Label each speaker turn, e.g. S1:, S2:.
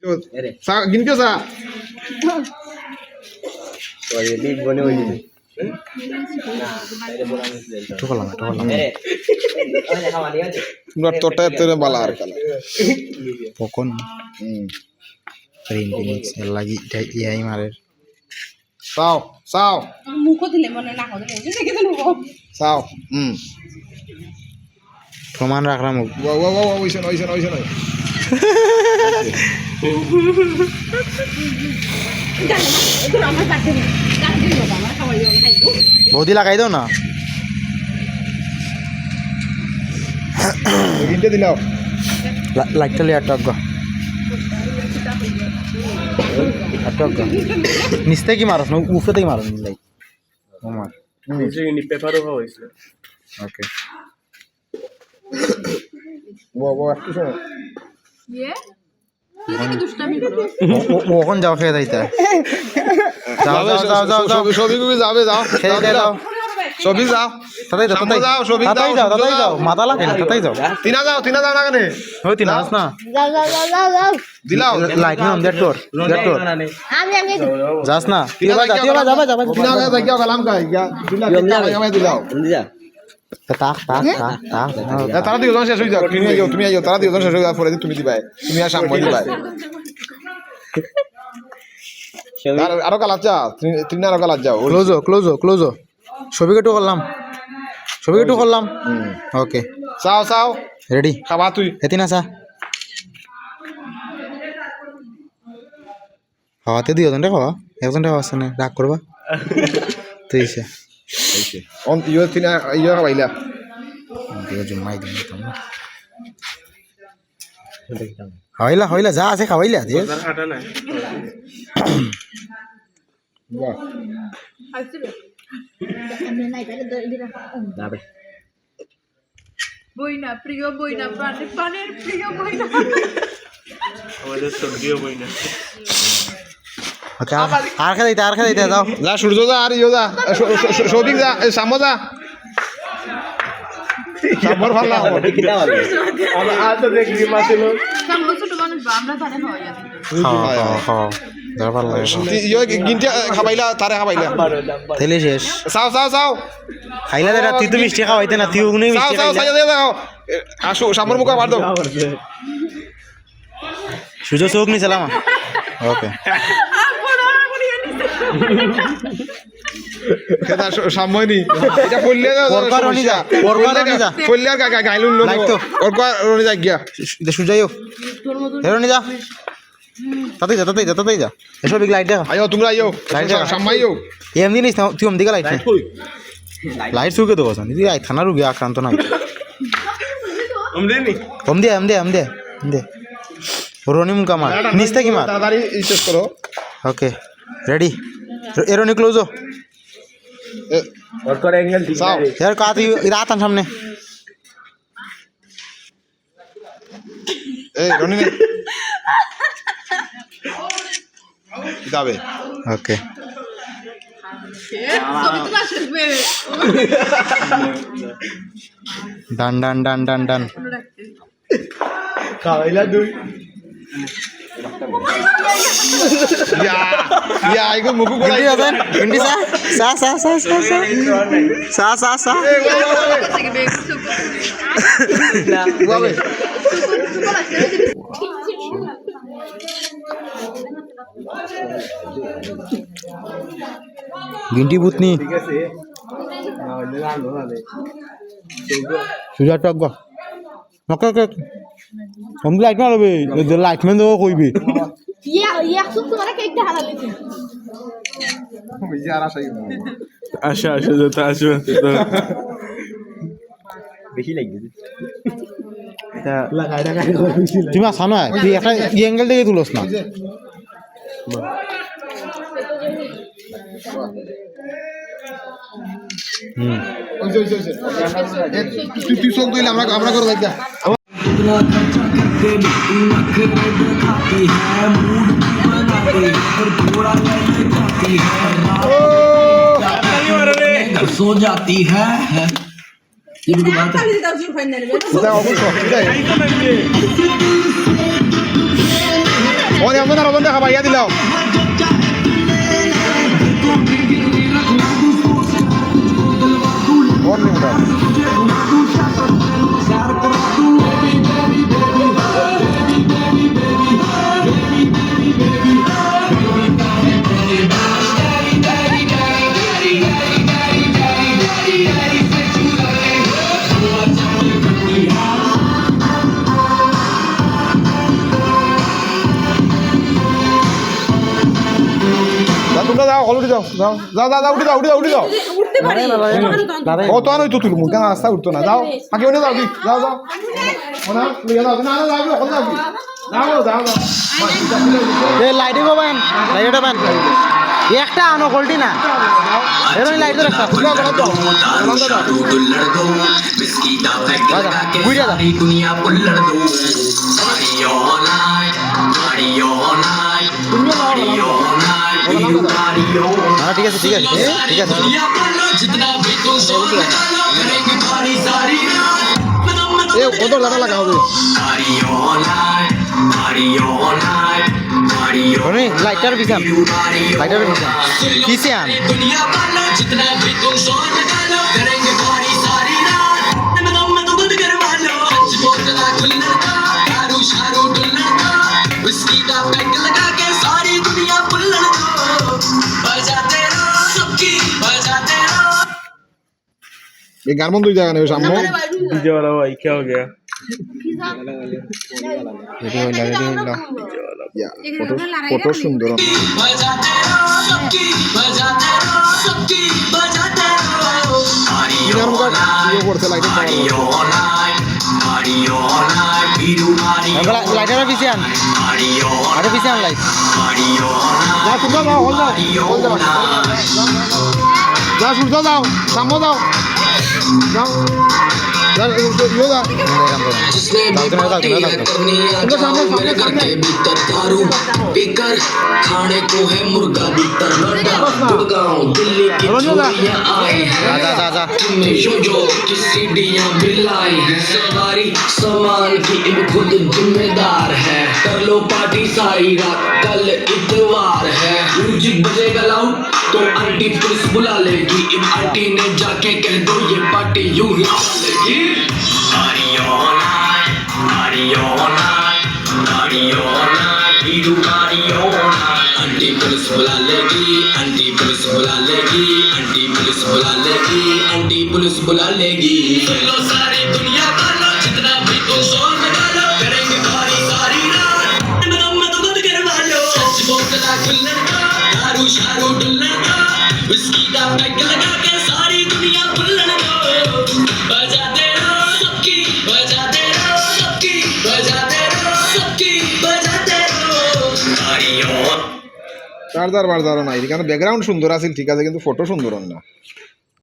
S1: गिन के सा
S2: तो ये बिग बने हुई है
S3: ঠোকলাম
S2: मेरे ओए हमारी है
S1: तुम तोटे तेरे बाला আর কালা
S3: পকন রিনফিনিক্স এর লাগি ইয়াই মারে
S1: সাও সাও
S4: মুখ দিলে মনে না হবে দেখে তো নেব
S1: সাও
S3: প্রমাণ রাখলাম
S1: ওয়া ওয়া ওয়া ওইসন ওইসন ওইসন
S4: জানো তো আমার কাছে কাছে দিল আমার খাওয়াই খাইবো
S3: বৌদি লাগাই দাও না
S1: गिनते दिलाओ
S3: লাইটটা লিয়ে আটক নিচতে কি মারস না উপরে থেকে মারস লাইট আমার
S2: নিচে নি পেপারও হইছে
S3: ওকে
S1: वो একটু শোনো
S4: ইয়ে কি দুষ্টামি করো
S3: ওখান যাও খেয়ে যাইতে যাও যাও যাও যাও যাও
S1: সবই কবি যাবে যাও
S3: খেয়ে যাও
S1: সবই যাও
S3: তাই যাও
S1: সামনে যাও, সবিক
S3: তাই
S1: যাও,
S3: যাও তাই
S1: যাও।
S3: যাও মাথা লাগে তাই যাও
S1: তিনা যাও না কেন
S3: ওই তিন আস না
S4: যাও যাও যাও যাও
S1: দিলাও
S3: লাইট নাম দ্যাট ডোর
S4: আমি
S3: যাস না যাবা যাবা
S1: তিনা যাও গিয়া গেলাম কাই গিয়া দিলা আমি দিলাও
S2: যা
S3: তাক
S1: তারা দিও শেষ হই যাও তুমি আইও তারা দিও শেষ হই যাও পরে তুমি দিবাই তুমি আর সামনে দিবাই আরো কালার যা তিনা আরো কালার যাও
S3: ক্লোজো ছবি কেটু করলাম ওকে
S1: চাও
S3: রেডি
S1: খাবা তুই
S3: এতি না চা খাওয়াতে দিও জন খাওয়া একজনটা খাওয়াচ্ছে না রাগ করবা তুই
S1: অন ইও তিনা ইও খাবাইলা
S3: জুমাই দিন খাওয়াইলা যা আছে খাওয়াইলা দিয়ে
S2: হাঁটা নাই
S1: বাহ
S4: আসবে আমি নাই পারে দিরা
S2: যাবে
S4: বইনা প্রিয় বইনা প্রাণের প্রিয় বইনা
S2: আমাদের সবজিও বই না
S3: আর খেয়ে দিতে যাও
S1: যা সূর্য যা আর ইও যা সবিক যা সামো যা সামর ভাল লাগো
S2: কিটা ভালো আজ তো দেখি মাছিল
S4: কেমন ছোট মানুষ বা আমরা জানেন হয়
S3: খাওয়া ভালো লাগে
S1: ইও গিনতে খাবাইলা তারে খাবাইলা
S3: তেলে শেষ
S1: চাও
S3: খাইলা দে তুই তো মিষ্টি খাওয়াইতে না তুই ওগুলো
S1: চাও
S3: মিষ্টি
S1: চাও
S3: খাইলা
S1: সাইয়া দাও আসো সামর মুখা মার দাও
S3: সুযোগ চোখ নি চালাম ওকে
S1: কেদা সময় নি এটা পড়লে
S3: পরপর রনি যা
S1: পড়লে আর গাইলুন লো
S3: লাইক তো।
S1: পরপর রনি যা গিয়া
S3: সুজাইও হেরোনি যা তাতেই যা এসব লাইট দেখা
S1: আইও তোমরা আইও সামনে আইও
S3: এমনি নিস তুই ওম দিকে লাইট লাইট শুকে দেবো তুই থানা রুগী আক্রান্ত নাই ওম দে রনি মুখা মার নিচ থেকে মার
S1: তাড়াতাড়ি শেষ করো
S3: ওকে রেডি এরোনি ক্লোজো
S2: ওর করে অ্যাঙ্গেল ঠিক
S1: চাও
S3: এর কা তুই রাত আন সামনে
S1: এই রনি নে যাবে
S3: ওকে
S4: ছবি তো আসবে
S3: ডান
S2: খাওয়াইলা দুই
S1: ইয়া আইগো মুকু করাই
S3: ইন্ডি সা
S1: যাবে
S3: গিন্টি ভূতনি
S2: ঠিক আছে না হইলে আলো হবে
S3: সুজা টক গো ওকে আমি লাইট মারবে লাইট ম্যান দেবো কইবি
S4: ইয়া সুপ তোমার কেকটা হারালে কি
S1: বুঝি আর আসাই
S2: আশা যত আসবে বেশি লাগবে লাগাই
S3: তুই আসা নয় তুই একটা অ্যাঙ্গেল থেকে তুলস না
S1: তুই চোখ দিলে আমরা করে দেখা
S5: सो जाती है ये भी बात है
S4: খালি দাও ফাইনাল
S1: অবশ্যই ওরে আমরা রবন দেখা ভাইয়া দিলাম ওর নিমটা তোমরা যাও অলরেডি যাও যাও যাও যাও উঠে যাও উঠে যাও উঠে যাও
S4: উঠতে পারি
S1: কত আনো তো তুলমু কেন রাস্তা উঠতো না যাও আগে ওনে যাও কি যাও যাও ওনা লিয়ে যাও না না যাও ওখানে যাও কি যাও যাও যাও
S3: এ লাইট বাবান লাইট বাবান একটা আনো গোল্ডি না এরই লাইট ধরে একটা
S1: না বড় দাও আনন্দ দাও
S3: বুইরা দাও
S5: दुनिया पुल्लड़ दो Mario night Mario night Mario night Mario
S3: হ্যাঁ ঠিক আছে ঠিক আছে ঠিক আছে
S5: दुनिया पुल्लो जितना भी तुम सोच निकालो करेंगे सारी सारी रात
S1: এ কত টাকা লাগা হবে
S5: Mario night Mario night Mario
S3: ওরে লাইটার বিছাম লাইটার বিছাম কিসে আন
S5: दुनिया पुल्लो जितना भी तुम सोच निकालो करेंगे सारी सारी रात मैं तो खुद करवा लो आज बोतला खुल्लड़ का दारू शारू डुल्लड़ का विस्की का पैक लगा के सारी दुनिया पुल्लड़ दो बजाते रहो सबकी बजाते रहो
S1: এই গান বন্ধ হয়ে যায় না সামনে
S2: डीजे वाला भाई क्या हो गया
S1: রেডি হইলা রেডি হইলা ইয়া ফটো ফটো সুন্দর
S5: बजाते रहो सबकी बजाते रहो सबकी बजाते रहो
S1: ইনার মুখ ইয়ে করতে লাগে
S5: Mario Night Mario Night Biru Mario
S3: lighter বিছে আন
S5: Mario
S3: আরে বিছে আন লাইট
S5: Mario
S1: যা তোমরা যাও হল যাও হল যাও যা সূর্য যাও সামনে যাও যাও যাও ইয়ে যাও
S5: जिसने भी पार्टी है करनी है मेरे घर के भीतर दारू पीकर खाने को है मुर्गा भीतर नोएडा गुड़गांव दिल्ली की चोरियां आई हैं
S3: যা যা যা
S5: जो की सीढ़ियां बिलाई है सवारी सामान की इन खुद जिम्मेदार है कर लो पार्टी सारी रात कल इतवार है म्यूजिक बजेगा लाउड तो आंटी पुलिस बुला लेगी इन आंटी ने जाके कह दो ये पार्टी यूं ही चलेगी Mario Night Mario Night Mario Night Biru Mario Night aunty police बुला लेगी आंटी पुलिस बुला लेगी आंटी पुलिस बुला लेगी आंटी पुलिस बुला लेगी सुन लो सारी दुनिया वालों जितना भी तुम शोर निकालो करेंगे सारी सारी रात मैं तो खुद करवा लो सच बोतला खुल्लड़ का दारू शारू डुल्लड़ का विस्की का पैक लगा के सारी दुनिया पुल्लड़ दो बजाते रहो सबकी बजाते रहो सबकी बजाते रहो सबकी बजाते रहो Mario
S1: চার্জার বার্জারও নাই এখানে ব্যাকগ্রাউন্ড সুন্দর আছে ঠিক আছে কিন্তু ফটো সুন্দর না